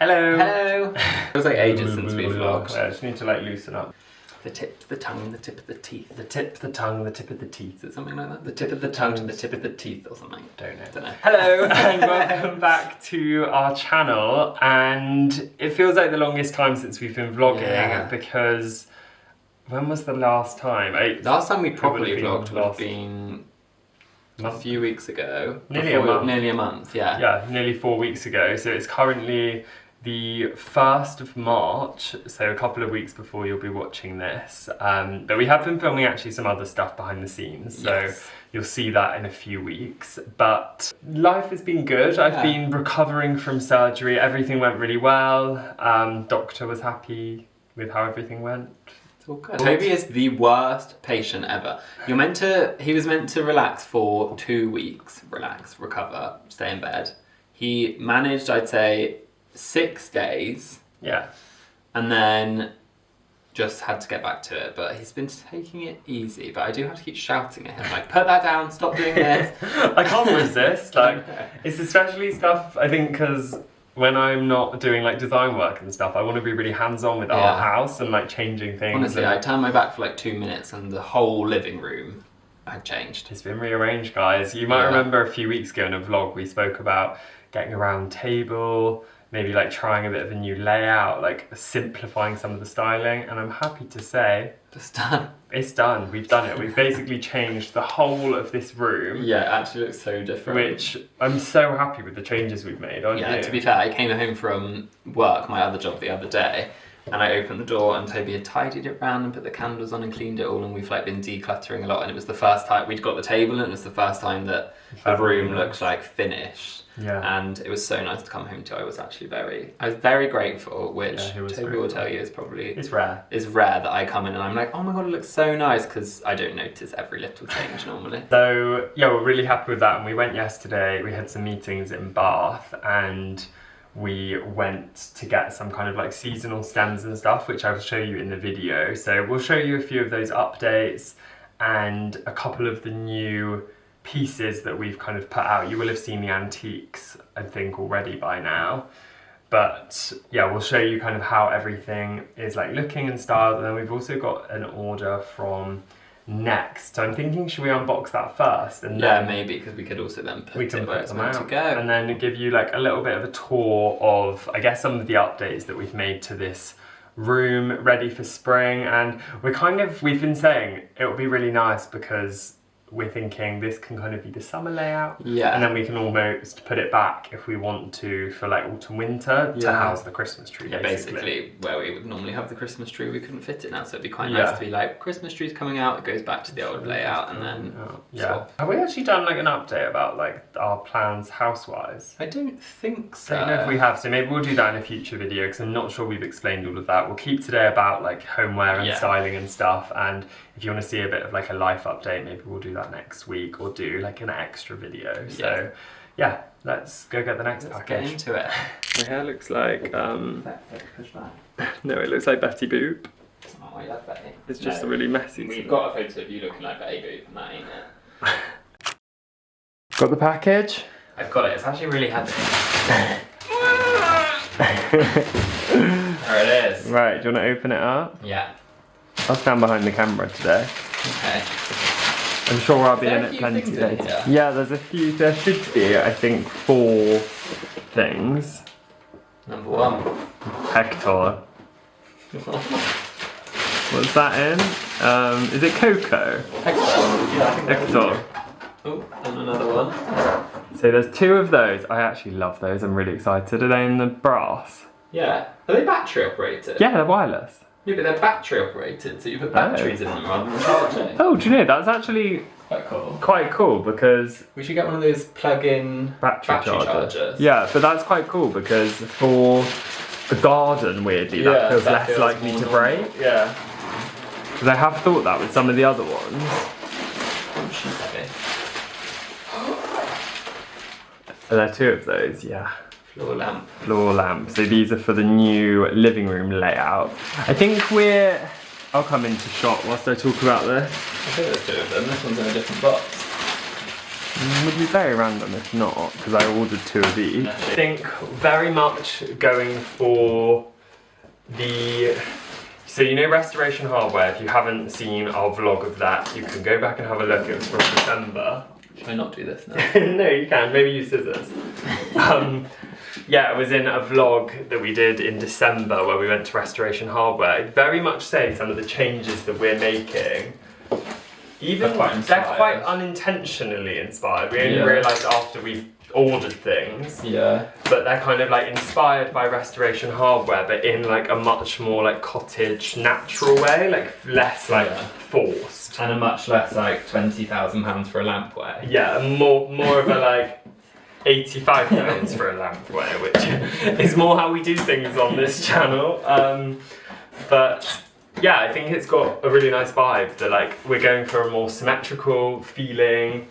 Hello. Hello. It was like ages since we've vlogged. I just need to like loosen up. The tip, the tongue, the tip of the teeth. The tip, the tongue, the tip of the teeth. Is it something like that? The tip of the tongue, the tip of the teeth or something. Don't know. Hello and welcome back to our channel. And it feels like the longest time since we've been vlogging because when was the last time? Last time we properly vlogged would have been a few weeks ago. Nearly a month. Nearly a month, yeah. Yeah, nearly 4 weeks ago. So it's currently the 1st of March, so a couple of weeks before you'll be watching this. But we have been filming actually some other stuff behind the scenes, so you'll see that in a few weeks. But life has been good. I've been recovering from surgery. Everything went really well. Doctor was happy with how everything went. It's all good. Toby is the worst patient ever. He was meant to relax for 2 weeks. Relax, recover, stay in bed. He managed, I'd say, 6 days. Yeah. And then just had to get back to it. But he's been taking it easy. But I do have to keep shouting at him, like, put that down, stop doing this. I can't resist. Like, it's especially stuff, I think, because when I'm not doing like design work and stuff, I want to be really hands-on with our house and like changing things. Honestly, I turned my back for like 2 minutes and the whole living room had changed. It's been rearranged, guys. You might remember a few weeks ago in a vlog we spoke about getting a round table, maybe like trying a bit of a new layout, like simplifying some of the styling, and I'm happy to say it's done. It's done. We've done it. We've basically changed the whole of this room. Yeah, it actually looks so different. Which I'm so happy with the changes we've made, aren't you? Yeah, to be fair, I came home from work, my other job, the other day, and I opened the door and Toby had tidied it round and put the candles on and cleaned it all, and we've like been decluttering a lot, and it was the first time we'd got the table and it was the first time that the room looked like finished. Yeah. And it was so nice to come home to. I was very grateful, which Toby will tell you is probably it's rare that I come in and I'm like, oh my god, it looks so nice, because I don't notice every little change normally. So yeah, we're really happy with that, and we went yesterday. We had some meetings in Bath and we went to get some kind of like seasonal stems and stuff, which I will show you in the video. So we'll show you a few of those updates and a couple of the new pieces that we've kind of put out. You will have seen the antiques, I think, already by now. But yeah, we'll show you kind of how everything is like looking and styled. And then we've also got an order from Next. So I'm thinking, should we unbox that first? And then maybe, because we could also then put it where it's them meant out to go. And then give you like a little bit of a tour of, I guess, some of the updates that we've made to this room ready for spring. And we've been saying it would be really nice because we're thinking this can kind of be the summer layout, and then we can almost put it back if we want to for like autumn winter to house the Christmas tree. Basically where we would normally have the Christmas tree, we couldn't fit it now, so it'd be quite nice to be like, Christmas tree's coming out, it goes back to the old layout, and then swap. Have we actually done like an update about like our plans house-wise? I don't think so. I don't know if we have, so maybe we'll do that in a future video because I'm not sure we've explained all of that. We'll keep today about like homeware and styling and stuff, and if you want to see a bit of like a life update, maybe we'll do that next week or do like an extra video. So yeah, let's go get the next package. Get into it. My hair looks like push back. no, it looks like Betty Boop. Oh, I love Betty. It's just a really messy. We've got a photo of you looking like Betty Boop, and that ain't it. Got the package? I've got it. It's actually really heavy. There it is. Right, do you want to open it up? Yeah. I'll stand behind the camera today. Okay. I'm sure I'll be in it plenty later. Yeah, there should be, I think, 4 things. Number 1. Hector. What's that in? Is it cocoa? Hector. Yeah, I think Hector. Oh, and another one. So there's 2 of those. I actually love those. I'm really excited. Are they in the brass? Yeah. Are they battery operated? Yeah, they're wireless. Yeah, but they're battery operated, so you put batteries in them rather than charging. Oh, do you know, that's actually quite cool because we should get one of those plug-in battery chargers. Yeah, but that's quite cool because for the garden, weirdly, that feels less likely to break. Yeah. Because I have thought that with some of the other ones. Oh, she's heavy. Are there 2 of those? Yeah. Floor lamp. Floor lamp. So these are for the new living room layout. I think I'll come into shot whilst I talk about this. I think there's 2 of them. This one's in a different box. Would be very random if not, because I ordered 2 of each. I think very much going for the... So you know Restoration Hardware, if you haven't seen our vlog of that, you can go back and have a look. It was from December. Should I not do this now? No, you can. Maybe use scissors. Yeah, it was in a vlog that we did in December where we went to Restoration Hardware. I'd very much say some of the changes that we're making, even they're quite unintentionally inspired. We only realised after we ordered things. Yeah. But they're kind of like inspired by Restoration Hardware, but in like a much more like cottage natural way, like less like forced. And a much less like £20,000 for a lamp way. Yeah, and more of a like 85 pounds for a lamp way, which is more how we do things on this channel. But yeah, I think it's got a really nice vibe that like we're going for a more symmetrical feeling.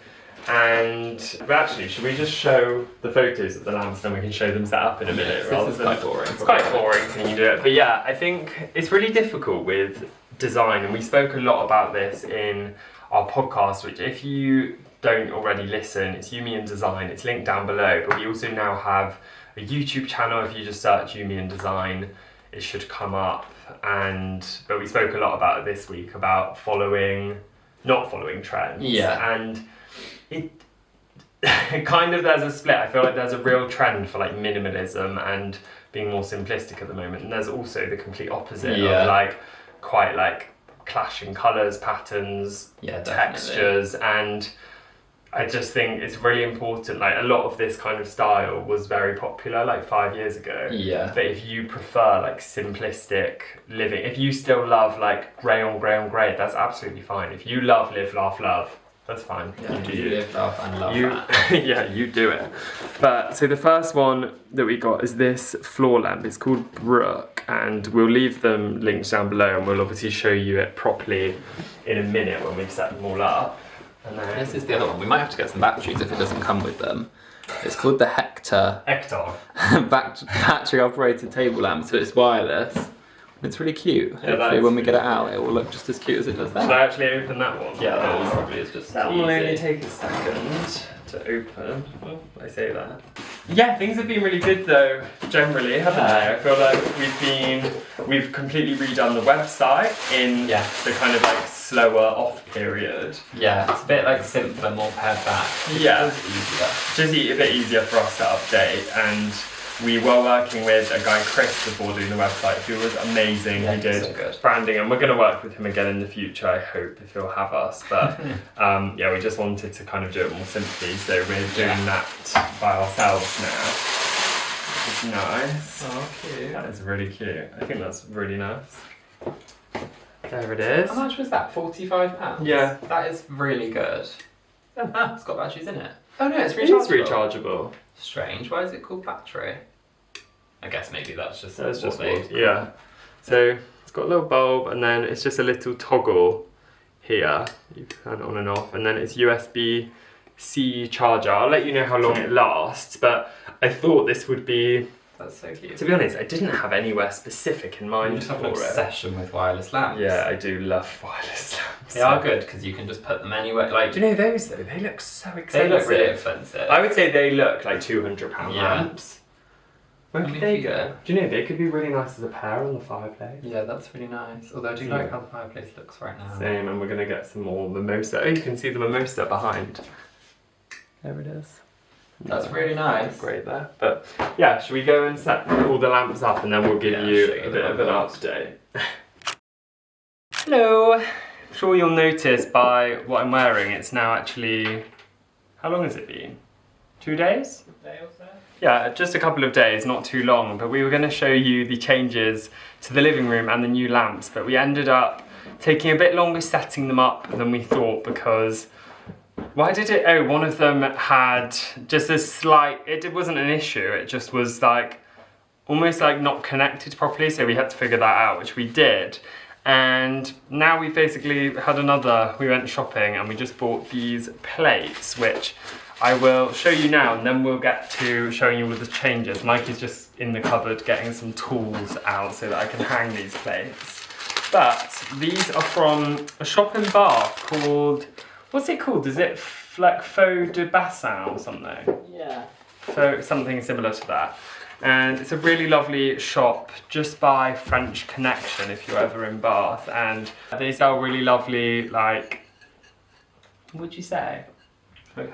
And actually, should we just show the photos of the lamps, then we can show them set up in a minute? This is quite boring. It's quite boring when you do it. But yeah, I think it's really difficult with design, and we spoke a lot about this in our podcast, which if you don't already listen, it's You, Me and Design. It's linked down below. But we also now have a YouTube channel. If you just search You, Me and Design, it should come up. But we spoke a lot about it this week, about not following trends. Yeah. And it kind of, there's a split. I feel like there's a real trend for like minimalism and being more simplistic at the moment, and there's also the complete opposite of like quite like clashing colours, patterns, textures, and I just think it's really important. Like a lot of this kind of style was very popular like 5 years ago. Yeah. But if you prefer like simplistic living, if you still love like grey on grey, that's absolutely fine. If you love live, laugh, love, that's fine. Yeah, you live, laugh and love that. Yeah, you do it. But so the first one that we got is this floor lamp. It's called Brooke, and we'll leave them links down below, and we'll obviously show you it properly in a minute when we've set them all up. And then this is the other one. We might have to get some batteries if it doesn't come with them. It's called the Hector battery operated table lamp, so it's wireless. It's really cute. Hopefully when we get it out, it will look just as cute as it does there. Should I actually open that one? Yeah, that one probably is just that easy. will only take a second to open. Oh, I say that. Yeah, things have been really good though, generally, haven't they? I feel like we've completely redone the website in the kind of like slower off period. Yeah, it's a bit like simpler, more pared back. Yeah, easier. Just a bit easier for us to update, and we were working with a guy, Chris, before doing the website, who was amazing. He did so branding, and we're going to work with him again in the future, I hope, if he'll have us. But yeah, we just wanted to kind of do it more simply, so we're doing that by ourselves now. Which is nice. Oh, cute. That is really cute. I think that's really nice. There it is. How much was that? £45? Yeah. That is really good. Oh, it's got batteries in it. Oh no, it's rechargeable. It is rechargeable. Strange. Why is it called battery? I guess maybe that's just yeah. So it's got a little bulb, and then it's just a little toggle here. You turn it on and off, and then it's USB-C charger. I'll let you know how long it lasts, but I thought this would be... That's so cute. To be honest, I didn't have anywhere specific in mind for it. You have an obsession with wireless lamps. Yeah, I do love wireless lamps. They are good because you can just put them anywhere. Like, do you know those though? They look so expensive. They look really expensive. I would say they look like £200 lamps. Where could they go? Do you know they could be really nice as a pair on the fireplace? Yeah, that's really nice. Although I do like how the fireplace looks right now. Same, and we're gonna get some more mimosa. Oh, you can see the mimosa behind. There it is. That's really nice. Great there. But yeah, should we go and set all the lamps up, and then we'll give you a bit of an update. Hello. I'm sure you'll notice by what I'm wearing, it's now actually, how long has it been? 2 days? A day or so? Yeah, just a couple of days, not too long, but we were going to show you the changes to the living room and the new lamps, but we ended up taking a bit longer setting them up than we thought, because why did it? Oh, one of them had just a slight, it wasn't an issue, it just was like, almost like not connected properly, so we had to figure that out, which we did. And now we basically had we went shopping and we just bought these plates, which I will show you now, and then we'll get to showing you all the changes. Mikey's just in the cupboard getting some tools out so that I can hang these plates. But these are from a shop in Bath called, what's it called? Is it like faux de bassin or something. Yeah. So something similar to that. And it's a really lovely shop just by French Connection if you're ever in Bath. And they sell really lovely, like, what would you say? Kind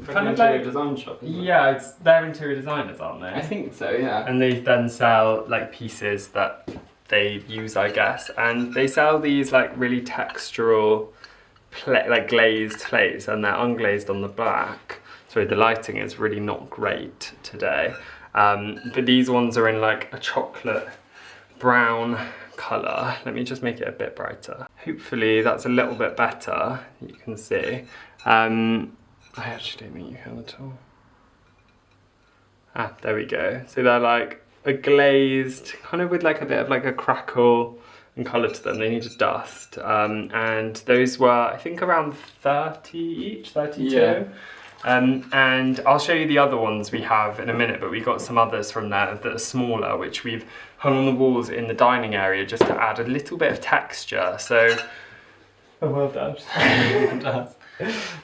Kind of of like- interior design shop. Isn't it? Yeah, they're interior designers, aren't they? I think so. Yeah. And they then sell like pieces that they use, I guess. And they sell these like really textural, like glazed plates, and they're unglazed on the back. Sorry, the lighting is really not great today. But these ones are in like a chocolate brown colour. Let me just make it a bit brighter. Hopefully that's a little bit better, you can see. I actually don't think you can at all. Ah, there we go. So they're like a glazed, kind of with like a bit of like a crackle and colour to them. They need a dust. And those were, I think, around 30 each, 32. Yeah. And I'll show you the other ones we have in a minute, but we got some others from there that are smaller, which we've hung on the walls in the dining area just to add a little bit of texture. So, oh, well done. Well done.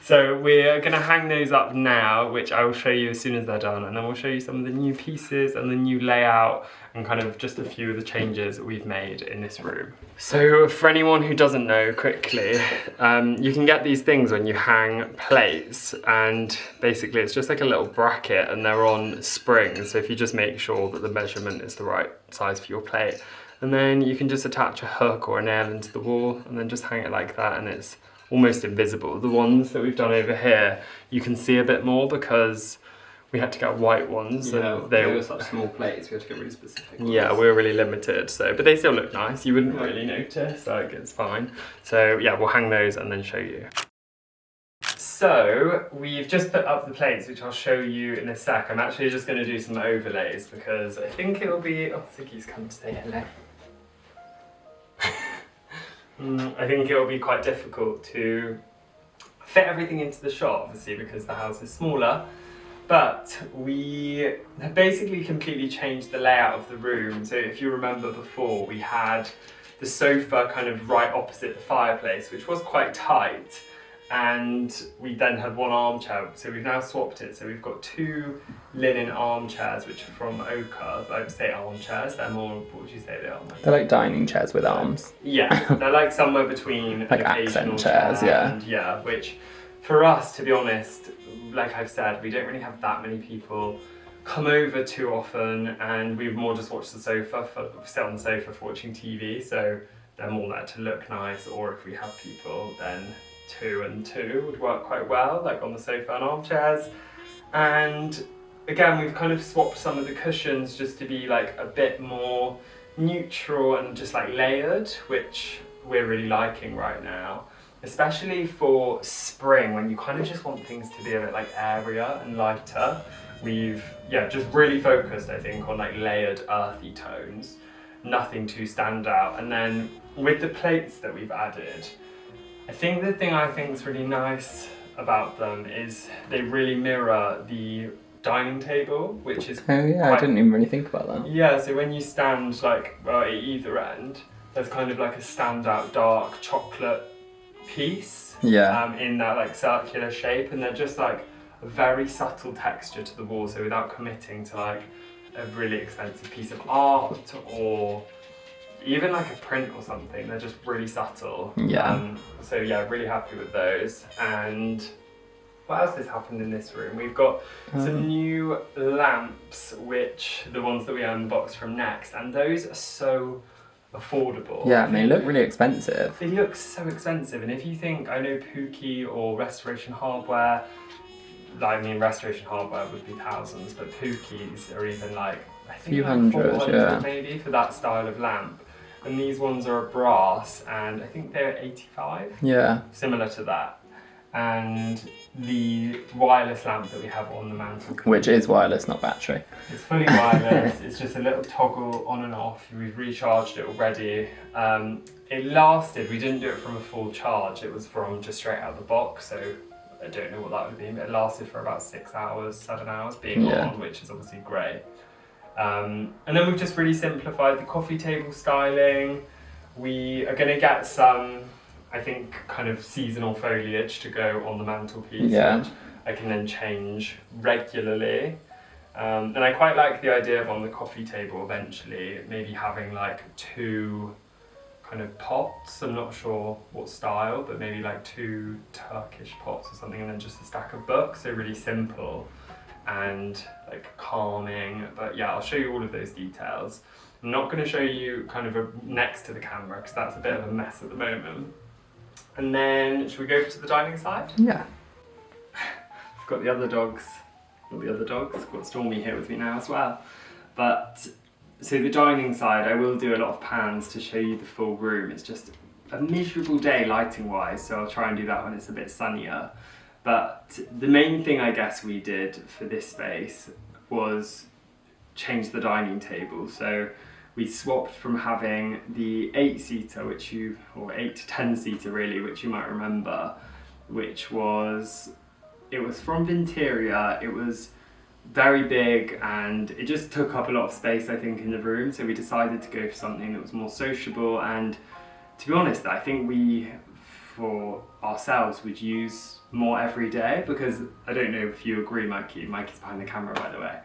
So we're going to hang those up now, which I will show you as soon as they're done, and then we'll show you some of the new pieces and the new layout and kind of just a few of the changes that we've made in this room. So for anyone who doesn't know, quickly, you can get these things when you hang plates, and basically it's just like a little bracket and they're on springs, so if you just make sure that the measurement is the right size for your plate, and then you can just attach a hook or a nail into the wall and then just hang it like that, and it's almost invisible. The ones that we've done over here, you can see a bit more because we had to get white ones. Yeah, and they were such small plates, we had to get really specific ones. Yeah, we were really limited, so, but they still look nice. You wouldn't really notice, like it's fine. So yeah, we'll hang those and then show you. So we've just put up the plates, which I'll show you in a sec. I'm actually just going to do some overlays because I think it'll be, oh, Ziggy's come to say hello. I think it'll be quite difficult to fit everything into the shot, obviously, because the house is smaller. But we have basically completely changed the layout of the room. So if you remember before, we had the sofa kind of right opposite the fireplace, which was quite tight. And we then had one armchair, so we've now swapped it. So we've got two linen armchairs, which are from Ochre. I would say armchairs, they're more, what would you say they are? They're like dining chairs with arms. Yeah, they're like somewhere between Like an accent occasional chairs, chair yeah. and, yeah, which for us, to be honest, like I've said, we don't really have that many people come over too often, and we more just watch the sofa, sit on the sofa for watching TV, so they're more there to look nice, or if we have people, then 2 and 2 would work quite well, like on the sofa and armchairs. And again, we've kind of swapped some of the cushions just to be like a bit more neutral and just like layered, which we're really liking right now, especially for spring when you kind of just want things to be a bit like airier and lighter. We've just really focused, I think, on like layered earthy tones, nothing too stand out. And then with the plates that we've added, I think the thing I think is really nice about them is they really mirror the dining table, which is Oh yeah, I didn't even really think about that. Yeah, so when you stand like at either end, there's kind of like a standout dark chocolate piece. Yeah. In that like circular shape, and they're just like a very subtle texture to the wall, so without committing to like a really expensive piece of art or even like a print or something, they're just really subtle. Yeah. So yeah, really happy with those. And what else has happened in this room? We've got some new lamps, which the ones that we unboxed from Next, and those are so affordable. Yeah, and they look really expensive. They look so expensive, and if you think, I know Pookie or Restoration Hardware, I mean Restoration Hardware would be thousands, but Pookies are even like, I think Few like hundred, 400 yeah. maybe for that style of lamp. And these ones are a brass, and I think they're 85, Yeah. similar to that. And the wireless lamp that we have on the mantle, Which is wireless, not battery. it's fully wireless. It's just a little toggle on and off. We've recharged it already. It lasted, we didn't do it from a full charge, it was from just straight out of the box, so I don't know what that would be, but it lasted for about 6 hours, 7 hours being on, which is obviously great. And then we've just really simplified the coffee table styling. We are going to get some I think, kind of seasonal foliage to go on the mantelpiece, which I can then change regularly. And I quite like the idea of on the coffee table eventually, maybe having like 2 kind of pots. I'm not sure what style, but maybe like 2 Turkish pots or something, and then just a stack of books. So really simple and like calming. But yeah, I'll show you all of those details. I'm not going to show you kind of next to the camera because that's a bit of a mess at the moment. And then should we go to the dining side? Yeah. I've got the other dogs. Not the other dogs. I've got Stormy here with me now as well. But so the dining side, I will do a lot of pans to show you the full room. It's just a miserable day lighting wise, so I'll try and do that when it's a bit sunnier. But the main thing I guess we did for this space was change the dining table. So we swapped from having the 8-seater, or 8 to 10-seater really, which you might remember, it was from Vinteria. It was very big and it just took up a lot of space, I think, in the room. So we decided to go for something that was more sociable, and to be honest, I think we, for ourselves, would use more every day, because I don't know if you agree, Mikey. Mikey's behind the camera, by the way.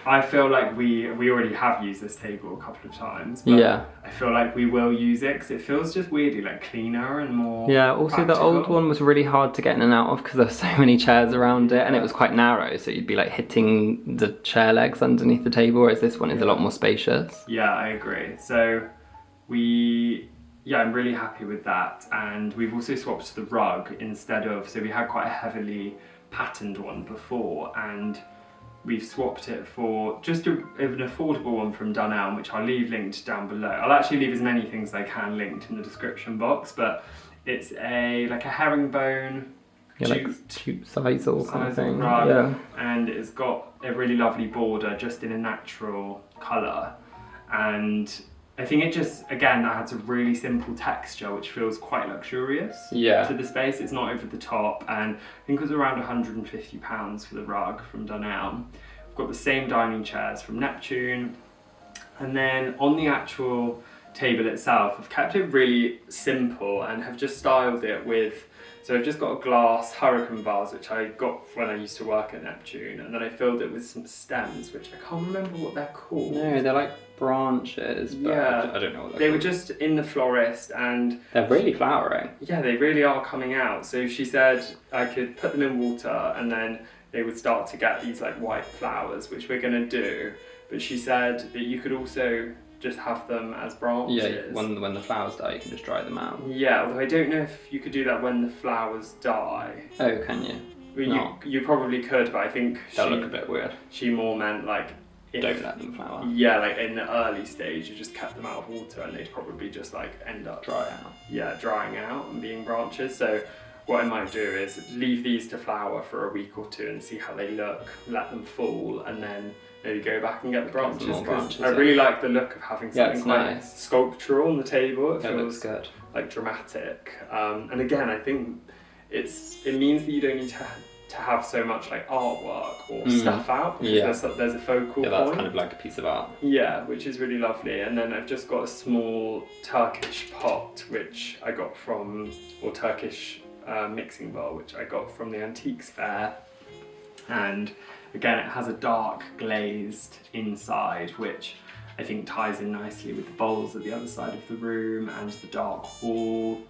I feel like we already have used this table a couple of times, but yeah, I feel like we will use it because it feels just weirdly like cleaner and more also practical. The old one was really hard to get in and out of because there's so many chairs around it, and it was quite narrow, so you'd be like hitting the chair legs underneath the table, whereas this one is a lot more spacious. Yeah, I agree. So I'm really happy with that, and we've also swapped to the rug instead of, so we had quite a heavily patterned one before, and we've swapped it for just an affordable one from Dunelm, which I'll leave linked down below. I'll actually leave as many things as I can linked in the description box, but it's like a herringbone jute sisal kind of thing, rug, and it's got a really lovely border just in a natural colour, and I think it just, again, that has a really simple texture which feels quite luxurious to the space. It's not over the top, and I think it was around £150 for the rug from Dunelm. We've got the same dining chairs from Neptune, and then on the actual table itself, I've kept it really simple and have just styled it with, so I've just got a glass hurricane vase which I got when I used to work at Neptune, and then I filled it with some stems which I can't remember what they're called. No, they're like branches, but I don't know what they were just in the florist, and they're really flowering. Yeah, they really are coming out. So she said I could put them in water and then they would start to get these like white flowers, which we're going to do, but she said that you could also just have them as branches. Yeah, when the flowers die you can just dry them out. Yeah, although I don't know if you could do that when the flowers die. Oh, can you? Well, you probably could, but I think they'll look a bit weird. She more meant like don't let them flower. Yeah, like in the early stage you just kept them out of water and they'd probably just like end up drying out and being branches. So what I might do is leave these to flower for a week or two and see how they look, let them fall, and then maybe go back and get the branches. I really like the look of having something quite sculptural on the table. It feels good, like dramatic. And again, I think it means that you don't need to have so much like artwork or stuff out, because there's a focal point. That's kind of like a piece of art. Yeah, which is really lovely. And then I've just got a small Turkish pot which I got from, or Turkish mixing bowl which I got from the antiques fair, and again it has a dark glazed inside which I think ties in nicely with the bowls at the other side of the room and the dark wall,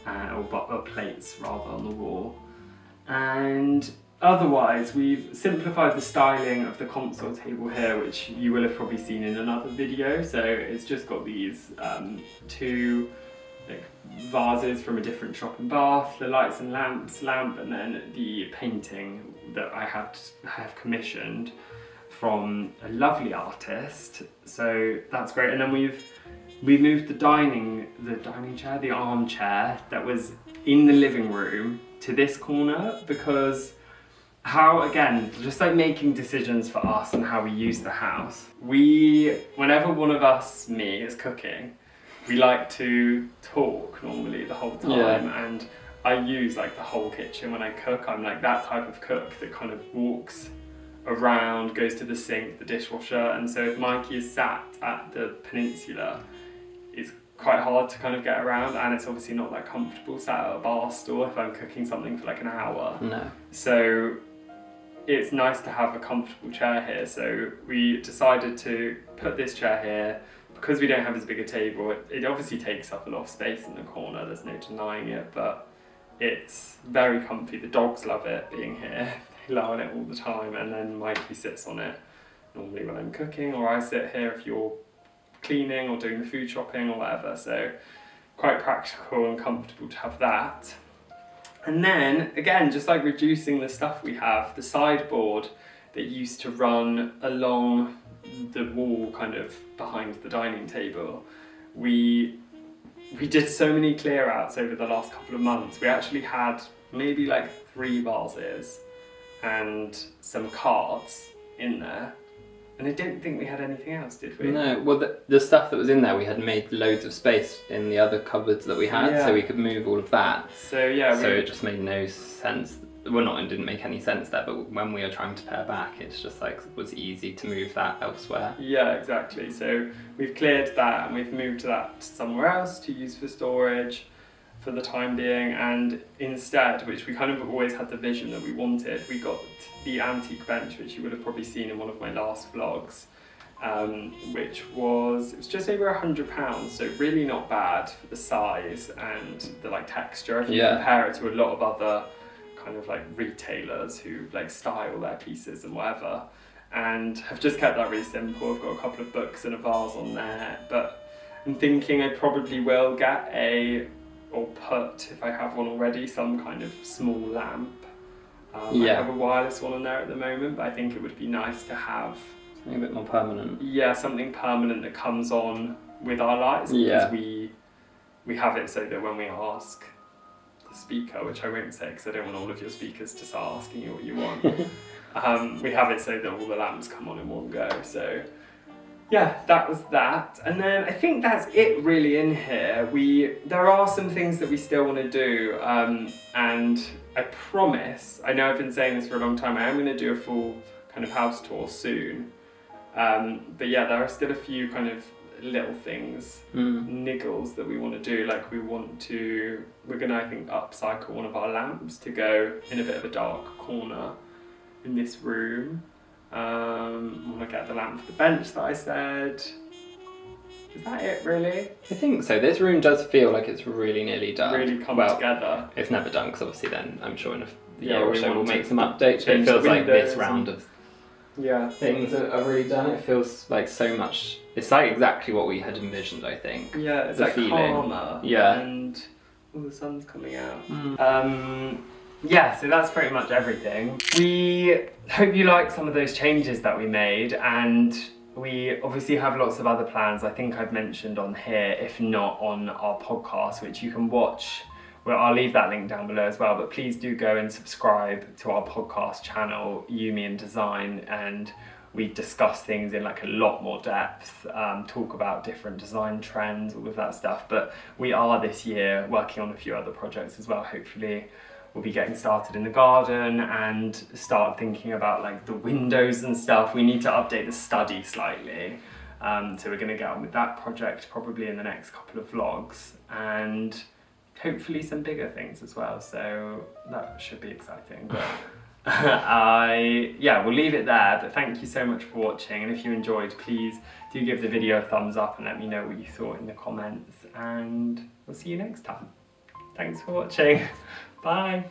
or plates rather on the wall. And otherwise we've simplified the styling of the console table here, which you will have probably seen in another video. So it's just got these 2 like vases from a different shop in Bath, the lights and lamp, and then the painting that I have commissioned from a lovely artist. So that's great. And then we've moved the dining chair, the armchair that was in the living room to this corner, because just like making decisions for us and how we use the house. Whenever one of us, me, is cooking, we like to talk normally the whole time, and I use like the whole kitchen when I cook. I'm like that type of cook that kind of walks around, goes to the sink, the dishwasher, and so if Mikey is sat at the peninsula, it's quite hard to kind of get around, and it's obviously not that comfortable sat at a bar stool if I'm cooking something for like an hour. No. So it's nice to have a comfortable chair here. So we decided to put this chair here because we don't have as big a table. It obviously takes up a lot of space in the corner, there's no denying it, but it's very comfy. The dogs love it being here. They lie on it all the time, and then Mikey sits on it normally when I'm cooking, or I sit here if you're cleaning or doing the food shopping or whatever. So quite practical and comfortable to have that. And then again, just like reducing the stuff we have, the sideboard that used to run along the wall kind of behind the dining table, we did so many clear outs over the last couple of months. We actually had maybe like 3 vases and some cards in there. And I don't think we had anything else, did we? No, well the stuff that was in there, we had made loads of space in the other cupboards that we had, so we could move all of that. So yeah, so it just made no sense. Well, it didn't make any sense there, but when we were trying to pare back, it's just like, it was easy to move that elsewhere. Yeah, exactly. So we've cleared that and we've moved that somewhere else to use for storage for the time being, and instead, which we kind of always had the vision that we wanted, we got the antique bench, which you would have probably seen in one of my last vlogs, which was just over £100, so really not bad for the size and the like texture. If you compare it to a lot of other kind of like retailers who like style their pieces and whatever, and have just kept that really simple. I've got a couple of books and a vase on there, but I'm thinking I probably will get or put, if I have one already, some kind of small lamp. I have a wireless one on there at the moment, but I think it would be nice to have something a bit more permanent. Yeah, something permanent that comes on with our lights, because we have it so that when we ask the speaker, which I won't say because I don't want all of your speakers to start asking you what you want, we have it so that all the lamps come on in one go. So yeah, that was that. And then I think that's it really in here. There are some things that we still want to do, and I promise, I know I've been saying this for a long time, I am going to do a full kind of house tour soon. But yeah, there are still a few kind of little things, niggles that we want to do. Like we're going to, I think, upcycle one of our lamps to go in a bit of a dark corner in this room. I want to get the lamp for the bench that I said. Is that it really? I think so. This room does feel like it's really nearly done. Really come together. It's never done, because obviously then I'm sure in a year or so we'll make some updates. But it feels like this round of things are really done. It feels like so much. It's like exactly what we had envisioned, I think. Yeah, it's the like feeling. calmer. Yeah. And all the sun's coming out. Yeah, so that's pretty much everything. We hope you like some of those changes that we made, and we obviously have lots of other plans. I think I've mentioned on here, if not on our podcast, which you can watch. Well, I'll leave that link down below as well, but please do go and subscribe to our podcast channel, Yumi and Design, and we discuss things in like a lot more depth, talk about different design trends, all of that stuff. But we are this year working on a few other projects as well. Hopefully we'll be getting started in the garden and start thinking about like the windows and stuff. We need to update the study slightly. So we're gonna get on with that project probably in the next couple of vlogs, and hopefully some bigger things as well. So that should be exciting. But we'll leave it there, but thank you so much for watching, and if you enjoyed, please do give the video a thumbs up and let me know what you thought in the comments, and we'll see you next time. Thanks for watching. Bye.